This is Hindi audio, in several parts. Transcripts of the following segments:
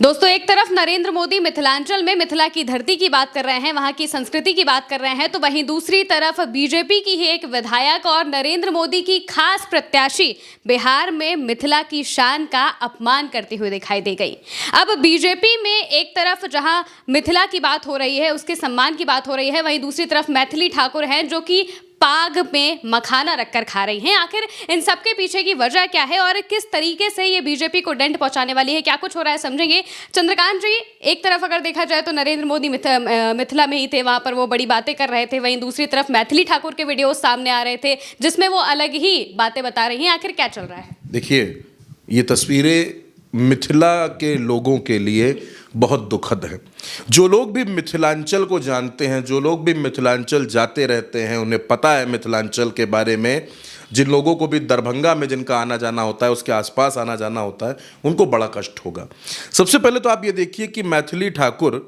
दोस्तों, एक तरफ नरेंद्र मोदी मिथिलांचल में मिथिला की धरती की बात कर रहे हैं, वहां की संस्कृति की बात कर रहे हैं, तो वहीं दूसरी तरफ बीजेपी की ही एक विधायक और नरेंद्र मोदी की खास प्रत्याशी बिहार में मिथिला की शान का अपमान करती हुई दिखाई दे गई। अब बीजेपी में एक तरफ जहां मिथिला की बात हो रही है, उसके सम्मान की बात हो रही है, वहीं दूसरी तरफ मैथिली ठाकुर हैं जो कि पाग में मखाना रखकर खा रही हैं। आखिर इन सबके पीछे की वजह क्या है और किस तरीके से ये बीजेपी को डेंट पहुंचाने वाली है, क्या कुछ हो रहा है, समझेंगे। चंद्रकांत जी, एक तरफ अगर देखा जाए तो नरेंद्र मोदी मिथिला में ही थे, वहां पर वो बड़ी बातें कर रहे थे, वहीं दूसरी तरफ मैथिली ठाकुर के वीडियोस सामने आ रहे थे जिसमें वो अलग ही बातें बता रही हैं। आखिर क्या चल रहा है? देखिए, ये तस्वीरें मिथिला के लोगों के लिए बहुत दुखद है। जो लोग भी मिथिलांचल को जानते हैं, जो लोग भी मिथिलांचल जाते रहते हैं, उन्हें पता है मिथिलांचल के बारे में। जिन लोगों को भी दरभंगा में जिनका आना जाना होता है, उसके आसपास आना जाना होता है, उनको बड़ा कष्ट होगा। सबसे पहले तो आप ये देखिए कि मैथिली ठाकुर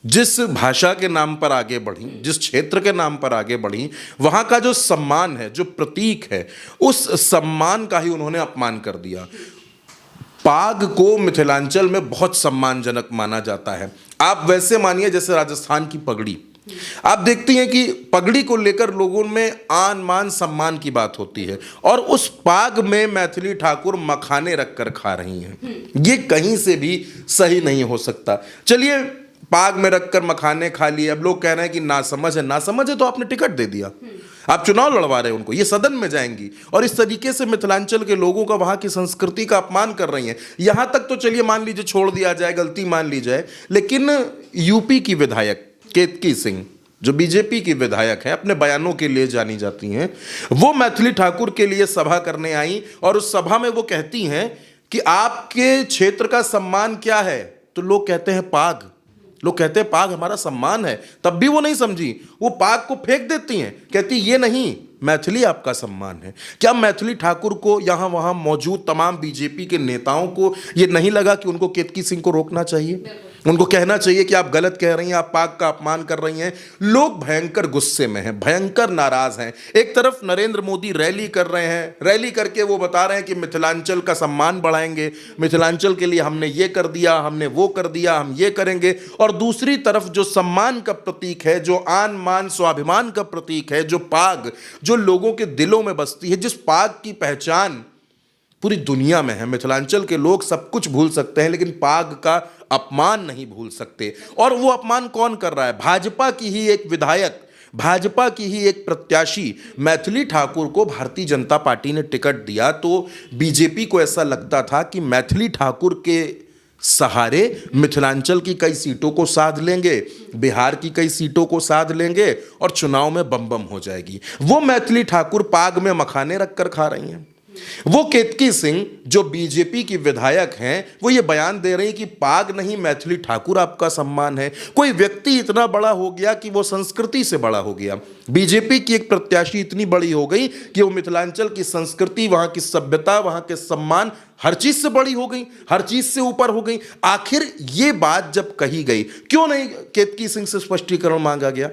जिस भाषा के नाम पर आगे बढ़ी, जिस क्षेत्र के नाम पर आगे बढ़ी, वहाँ का जो सम्मान है, जो प्रतीक है, उस सम्मान का ही उन्होंने अपमान कर दिया। पाग को मिथिलांचल में बहुत सम्मानजनक माना जाता है। आप वैसे मानिए जैसे राजस्थान की पगड़ी, आप देखती हैं कि पगड़ी को लेकर लोगों में आन मान सम्मान की बात होती है, और उस पाग में मैथिली ठाकुर मखाने रखकर खा रही हैं। ये कहीं से भी सही नहीं हो सकता। चलिए, पाग में रखकर मखाने खा लिए, अब लोग कह रहे हैं कि नासमझ है। नासमझ है तो आपने टिकट दे दिया, आप चुनाव लड़वा रहे हैं उनको, ये सदन में जाएंगी और इस तरीके से मिथिलांचल के लोगों का, वहां की संस्कृति का अपमान कर रही हैं। यहां तक तो चलिए मान लीजिए, छोड़ दिया जाए, गलती मान ली जाए, लेकिन यूपी की विधायक केतकी सिंह, जो बीजेपी की विधायक है, अपने बयानों के लिए जानी जाती हैं, वो मैथिली ठाकुर के लिए सभा करने आई और उस सभा में वो कहती हैं कि आपके क्षेत्र का सम्मान क्या है, तो लोग कहते हैं पाग। लोग कहते हैं पाग हमारा सम्मान है, तब भी वो नहीं समझी, वो पाग को फेंक देती हैं, कहती ये नहीं, मैथिली आपका सम्मान है। क्या मैथिली ठाकुर को, यहाँ वहाँ मौजूद तमाम बीजेपी के नेताओं को ये नहीं लगा कि उनको केतकी सिंह को रोकना चाहिए, उनको कहना चाहिए कि आप गलत कह रही हैं, आप पाक का अपमान कर रही हैं? लोग भयंकर गुस्से में हैं, भयंकर नाराज हैं। एक तरफ नरेंद्र मोदी रैली कर रहे हैं, रैली करके वो बता रहे हैं कि मिथिलांचल का सम्मान बढ़ाएंगे, मिथिलांचल के लिए हमने ये कर दिया, हमने वो कर दिया, हम ये करेंगे। और दूसरी तरफ जो सम्मान का प्रतीक है, जो आन मान स्वाभिमान का प्रतीक है, जो पाग, जो लोगों के दिलों में बसती है, जिस पाग की पहचान पूरी दुनिया में है। मिथिलांचल के लोग सब कुछ भूल सकते हैं, लेकिन पाग का अपमान नहीं भूल सकते। और वो अपमान कौन कर रहा है? भाजपा की ही एक विधायक, भाजपा की ही एक प्रत्याशी मैथिली ठाकुर को भारतीय जनता पार्टी ने टिकट दिया, तो बीजेपी को ऐसा लगता था कि मैथिली ठाकुर के सहारे मिथिलांचल की कई सीटों को साध लेंगे, बिहार की कई सीटों को साध लेंगे और चुनाव में बम बम हो जाएगी। वो मैथिली ठाकुर पाग में मखाने रखकर खा रही हैं। वो केतकी सिंह जो बीजेपी की विधायक हैं, वो ये बयान दे रही कि पाग नहीं, मैथिली ठाकुर आपका सम्मान है। कोई व्यक्ति इतना बड़ा हो गया कि वो संस्कृति से बड़ा हो गया। बीजेपी की एक प्रत्याशी इतनी बड़ी हो गई कि वो मिथिलांचल की संस्कृति, वहां की सभ्यता, वहां के सम्मान, हर चीज से बड़ी हो गई, हर चीज से ऊपर हो गई। आखिर ये बात जब कही गई, क्यों नहीं केतकी सिंह से स्पष्टीकरण मांगा गया?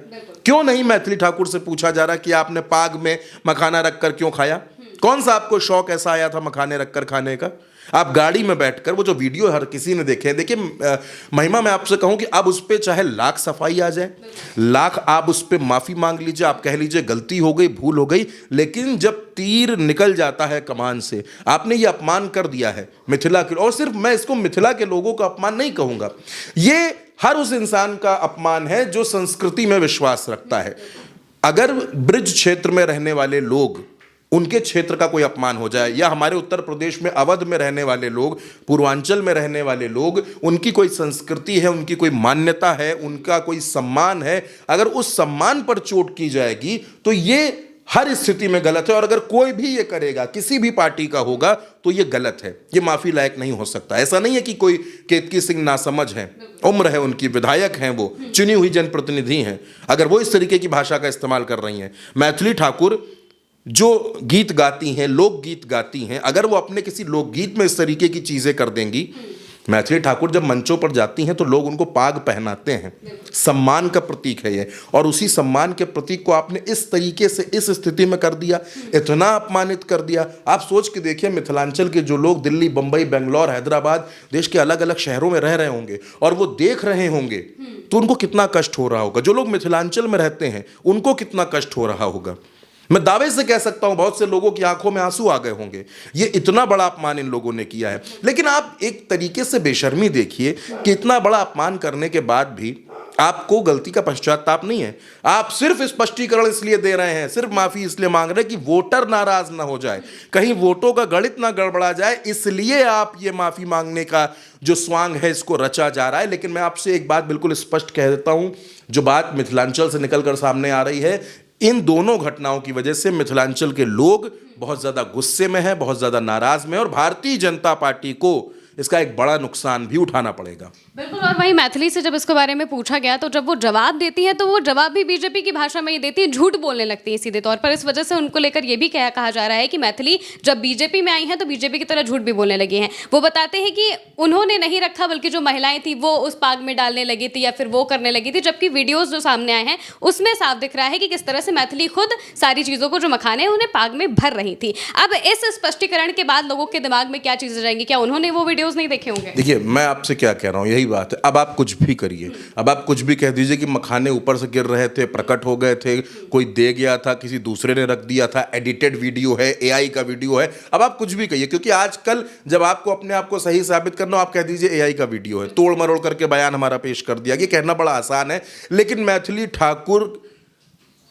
क्यों नहीं मैथिली ठाकुर से पूछा जा रहा कि आपने पाग में मखाना रखकर क्यों खाया? कौन सा आपको शौक ऐसा आया था मखाने रखकर खाने का? आप गाड़ी में बैठकर, वो जो वीडियो हर किसी ने देखे, देखिए महिमा, मैं आपसे कहूं कि अब उस पर चाहे लाख सफाई आ जाए, लाख आप उस पर माफी मांग लीजिए, आप कह लीजिए गलती हो गई, भूल हो गई, लेकिन जब तीर निकल जाता है कमान से, आपने ये अपमान कर दिया है मिथिला के। और सिर्फ मैं इसको मिथिला के लोगों का अपमान नहीं कहूंगा, ये हर उस इंसान का अपमान है जो संस्कृति में विश्वास रखता है। अगर ब्रिज क्षेत्र में रहने वाले लोग, उनके क्षेत्र का कोई अपमान हो जाए, या हमारे उत्तर प्रदेश में अवध में रहने वाले लोग, पूर्वांचल में रहने वाले लोग, उनकी कोई संस्कृति है, उनकी कोई मान्यता है, उनका कोई सम्मान है, अगर उस सम्मान पर चोट की जाएगी तो ये हर स्थिति में गलत है। और अगर कोई भी ये करेगा, किसी भी पार्टी का होगा, तो ये गलत है, ये माफी लायक नहीं हो सकता। ऐसा नहीं है कि कोई केतकी सिंह नासमझ है, उम्र है उनकी, विधायक हैं, वो चुनी हुई जनप्रतिनिधि हैं। अगर वो इस तरीके की भाषा का इस्तेमाल कर रही हैं, मैथिली ठाकुर जो गीत गाती हैं, लोकगीत गाती हैं, अगर वो अपने किसी लोकगीत में इस तरीके की चीजें कर देंगी, मैथिली ठाकुर जब मंचों पर जाती हैं तो लोग उनको पाग पहनाते हैं, सम्मान का प्रतीक है ये, और उसी सम्मान के प्रतीक को आपने इस तरीके से इस स्थिति में कर दिया, इतना अपमानित कर दिया। आप सोच के देखिए, मिथिलांचल के जो लोग दिल्ली, बंबई, बेंगलोर, हैदराबाद, देश के अलग अलग शहरों में रह रहे होंगे और वो देख रहे होंगे तो उनको कितना कष्ट हो रहा होगा। जो लोग मिथिलांचल में रहते हैं उनको कितना कष्ट हो रहा होगा। मैं दावे से कह सकता हूं बहुत से लोगों की आंखों में आंसू आ गए होंगे। ये इतना बड़ा अपमान इन लोगों ने किया है। लेकिन आप एक तरीके से बेशर्मी देखिए कि इतना बड़ा अपमान करने के बाद भी आपको गलती का पश्चाताप नहीं है। आप सिर्फ स्पष्टीकरण इसलिए दे रहे हैं, सिर्फ माफी इसलिए मांग रहे हैं कि वोटर नाराज ना हो जाए, कहीं वोटों का गणित ना गड़बड़ा जाए, इसलिए आप ये माफी मांगने का जो स्वांग है इसको रचा जा रहा है। लेकिन मैं आपसे एक बात बिल्कुल स्पष्ट कह देता हूं, जो बात मिथिलांचल से निकलकर सामने आ रही है, इन दोनों घटनाओं की वजह से मिथिलांचल के लोग बहुत ज्यादा गुस्से में हैं, बहुत ज्यादा नाराज में, और भारतीय जनता पार्टी को इसका एक बड़ा नुकसान भी उठाना पड़ेगा। बिल्कुल। और वहीं मैथिली से जब इसके बारे में पूछा गया तो जब वो जवाब देती है तो वो जवाब भी बीजेपी की भाषा में ही देती है, झूठ बोलने लगती है सीधे तौर पर। इस वजह से उनको लेकर ये भी कहा जा रहा है कि मैथिली जब बीजेपी में आई हैं तो बीजेपी की तरह झूठ भी बोलने लगी हैं। वो बताते हैं कि उन्होंने नहीं रखा, बल्कि जो महिलाएं थी वो उस पाग में डालने लगी थी या फिर वो करने लगी थी, जबकि वीडियोज जो सामने आए हैं उसमें साफ दिख रहा है कि किस तरह से मैथिली खुद सारी चीज़ों को जो मखाने हैं उन्हें पाग में भर रही थी। अब इस स्पष्टीकरण के बाद लोगों के दिमाग में क्या चीज़ें जाएंगी? क्या उन्होंने वो वीडियोज नहीं देखे होंगे? देखिए, मैं आपसे क्या कह रहा हूं, यही बात है। अब आप कुछ भी करिए, अब आप कुछ भी कह दीजिए कि मखाने ऊपर से गिर रहे थे, प्रकट हो गए थे, कोई दे गया था, किसी दूसरे ने रख दिया था, एडिटेड वीडियो है, एआई का वीडियो है। अब आप कुछ भी कहिए, क्योंकि आजकल जब आपको अपने आप को सही साबित करना हो, आप कह दीजिए एआई का वीडियो है, तोड़ मरोड़ करके बयान हमारा पेश कर दिया। ये कहना बड़ा आसान है, लेकिन मैथिली ठाकुर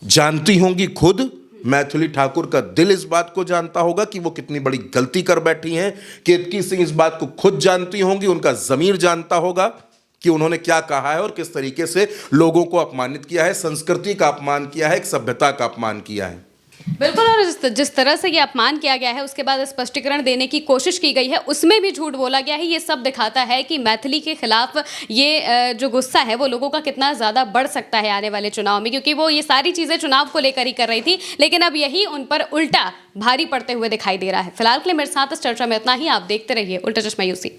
जानती होंगी खुद, मैथिली ठाकुर का दिल इस बात को जानता होगा कि वो कितनी बड़ी गलती कर बैठी हैं। केतकी सिंह इस बात को खुद जानती होंगी, उनका ज़मीर जानता होगा कि उन्होंने क्या कहा है और किस तरीके से लोगों को अपमानित किया है, संस्कृति का अपमान किया है, एक सभ्यता का अपमान किया है। बिल्कुल। और जिस तरह से ये अपमान किया गया है उसके बाद स्पष्टीकरण देने की कोशिश की गई है, उसमें भी झूठ बोला गया है। ये सब दिखाता है कि मैथिली के खिलाफ ये जो गुस्सा है वो लोगों का कितना ज़्यादा बढ़ सकता है आने वाले चुनाव में, क्योंकि वो ये सारी चीज़ें चुनाव को लेकर ही कर रही थी, लेकिन अब यही उन पर उल्टा भारी पड़ते हुए दिखाई दे रहा है। फिलहाल के लिए मेरे साथ इस चर्चा में इतना ही। आप देखते रहिए उल्टा चश्मा यूसी।